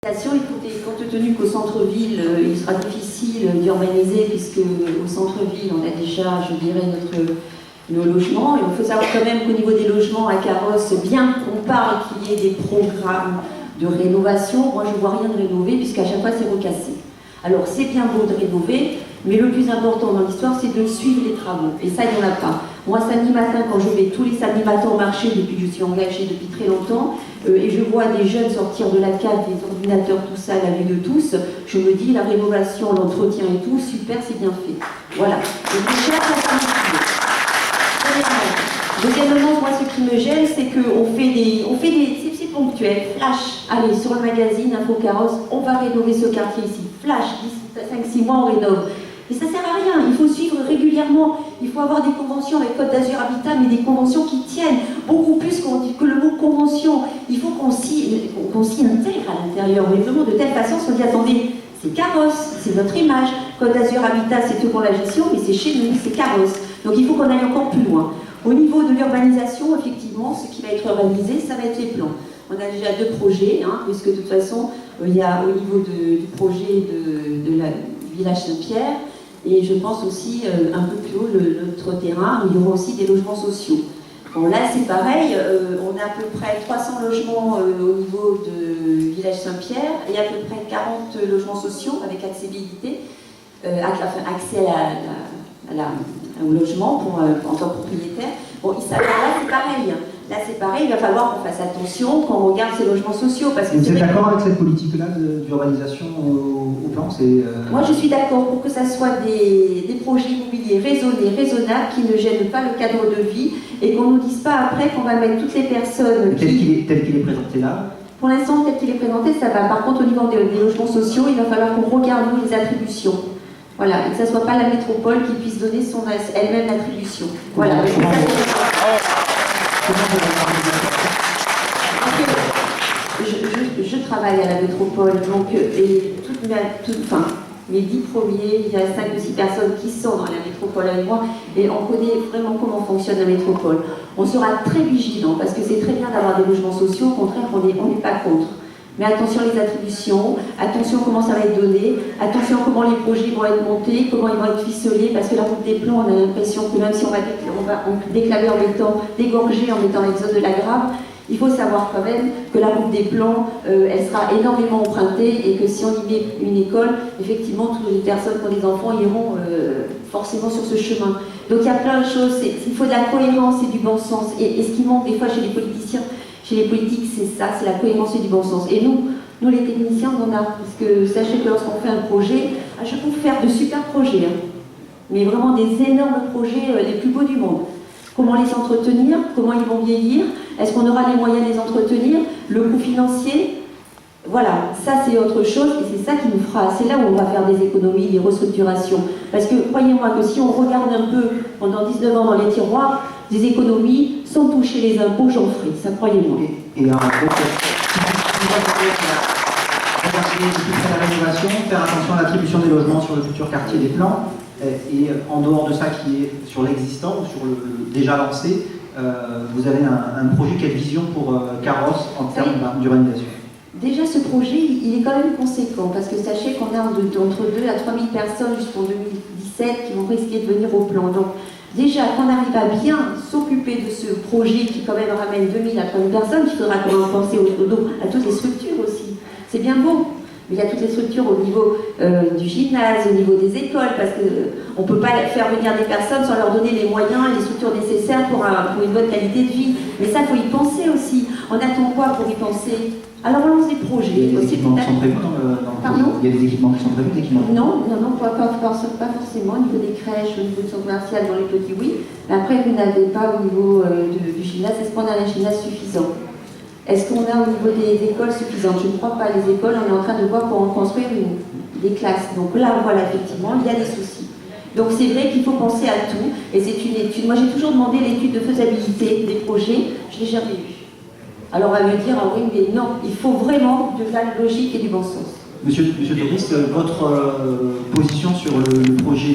Compte tenu qu'au centre-ville, il sera difficile d'urbaniser, puisque au centre-ville, on a déjà, je dirais, nos logements. Et il faut savoir quand même qu'au niveau des logements à carrosse, bien qu'on parle qu'il y ait des programmes de rénovation, moi je ne vois rien de rénové, puisqu'à chaque fois c'est recassé. Alors c'est bien beau de rénover, mais le plus important dans l'histoire, c'est de suivre les travaux. Et ça, il n'y en a pas. Moi, samedi matin, quand je vais tous les samedis matins au marché, depuis que je suis engagée depuis très longtemps, et je vois des jeunes sortir de la cave, des ordinateurs, tout ça, à la vue de tous, je me dis, la rénovation, l'entretien et tout, super, c'est bien fait. Voilà. Donc, déjà, ça deuxièmement, moi, ce qui me gêne, c'est qu'on fait des c'est ponctuel, flash. Allez, sur le magazine Info Carrosse, on va rénover ce quartier ici. Flash, 5-6 mois, on rénove. Et ça ne sert à rien, il faut suivre régulièrement, il faut avoir des conventions avec Côte d'Azur Habitat, mais des conventions qui tiennent, beaucoup plus que le mot convention. Il faut qu'on s'y intègre à l'intérieur, mais vraiment de telle façon qu'on dit, attendez, c'est Carrosse, c'est notre image, Côte d'Azur Habitat, c'est tout pour la gestion, mais c'est chez nous, c'est Carrosse. Donc il faut qu'on aille encore plus loin. Au niveau de l'urbanisation, effectivement, ce qui va être urbanisé, ça va être les plans. On a déjà 2 projets, puisque de toute façon, il y a au niveau du projet de la village Saint-Pierre, et je pense aussi un peu plus haut, notre terrain, où il y aura aussi des logements sociaux. Bon, là, c'est pareil, on a à peu près 300 logements au niveau du village Saint-Pierre, et à peu près 40 logements sociaux avec accessibilité, accès au logement en tant que propriétaire. Bon, là, c'est pareil. Là, c'est pareil, il va falloir qu'on fasse attention quand on regarde ces logements sociaux. Parce que vous êtes d'accord avec cette politique-là d'urbanisation au plan? Moi, je suis d'accord pour que ça soit des projets immobiliers raisonnés, raisonnables, qui ne gênent pas le cadre de vie et qu'on ne nous dise pas après qu'on va mettre toutes les personnes tel qu'il est présenté là? Pour l'instant, tel qu'il est présenté, ça va. Par contre, au niveau des logements sociaux, il va falloir qu'on regarde, nous, les attributions. Voilà, et que ce ne soit pas la métropole qui puisse donner elle-même l'attribution. Voilà. Je travaille à la métropole, donc, mes 10 premiers, il y a 5 ou 6 personnes qui sont dans la métropole avec moi, et on connaît vraiment comment fonctionne la métropole. On sera très vigilant, parce que c'est très bien d'avoir des logements sociaux, au contraire, on n'est pas contre. Mais attention les attributions, attention comment ça va être donné, attention comment les projets vont être montés, comment ils vont être ficelés, parce que la route des plans, on a l'impression que même si on va déclamer en mettant, dégorger en mettant l'exode de la Grave, il faut savoir quand même que la route des plans, elle sera énormément empruntée et que si on y met une école, effectivement, toutes les personnes qui ont des enfants iront forcément sur ce chemin. Donc il y a plein de choses, il faut de la cohérence et du bon sens. Et ce qui manque des fois chez les politiciens, chez les politiques, c'est ça, c'est la cohérence et du bon sens. Et nous les techniciens, on en a. Parce que sachez que lorsqu'on fait un projet, je peux faire de super projets, mais vraiment des énormes projets, les plus beaux du monde. Comment les entretenir? Comment ils vont vieillir? Est-ce qu'on aura les moyens de les entretenir? Le coût financier? Voilà, ça c'est autre chose et c'est ça qui nous fera, c'est là où on va faire des économies, des restructurations. Parce que croyez-moi que si on regarde un peu pendant 19 ans dans les tiroirs, des économies, sans toucher les impôts, j'en ferai, ça croyez-moi. Et la rénovation, faire attention à l'attribution des logements sur le futur quartier des plans, et en dehors de ça qui est sur l'existant ou sur le déjà lancé, vous avez un projet, quelle vision pour Carrosse en termes d'urbanisation? Déjà, ce projet, il est quand même conséquent, parce que sachez qu'on a entre 2 à 3 000 personnes jusqu'en 2017 qui vont risquer de venir au plan. Donc, déjà, qu'on arrive à bien s'occuper de ce projet qui quand même ramène 2 000 à 3 000 personnes, il faudra quand même penser à toutes les structures aussi. C'est bien beau, mais il y a toutes les structures au niveau du gymnase, au niveau des écoles, parce qu'on ne peut pas faire venir des personnes sans leur donner les moyens et les structures nécessaires pour une bonne qualité de vie. Mais ça, il faut y penser aussi. On attend quoi pour y penser? Alors on lance des projets. Il y a des équipements qui sont prévus Pardon? Il y a des équipements qui sont prévus, Non, pas forcément. Au niveau des crèches, au niveau du centre commercial, dans les petits, oui. Mais après, vous n'avez pas au niveau du gymnase. Est-ce qu'on a un gymnase suffisant? Est-ce qu'on a au niveau des écoles suffisantes? Je ne crois pas. Les écoles, on est en train de voir pour en construire des classes. Donc là, voilà, effectivement, il y a des soucis. Donc c'est vrai qu'il faut penser à tout. Et c'est une étude. Moi, j'ai toujours demandé l'étude de faisabilité des projets. Je ne l'ai jamais eue. Alors on va me dire, ah oui, mais non, il faut vraiment de la logique et du bon sens. Monsieur Doris, votre position sur le projet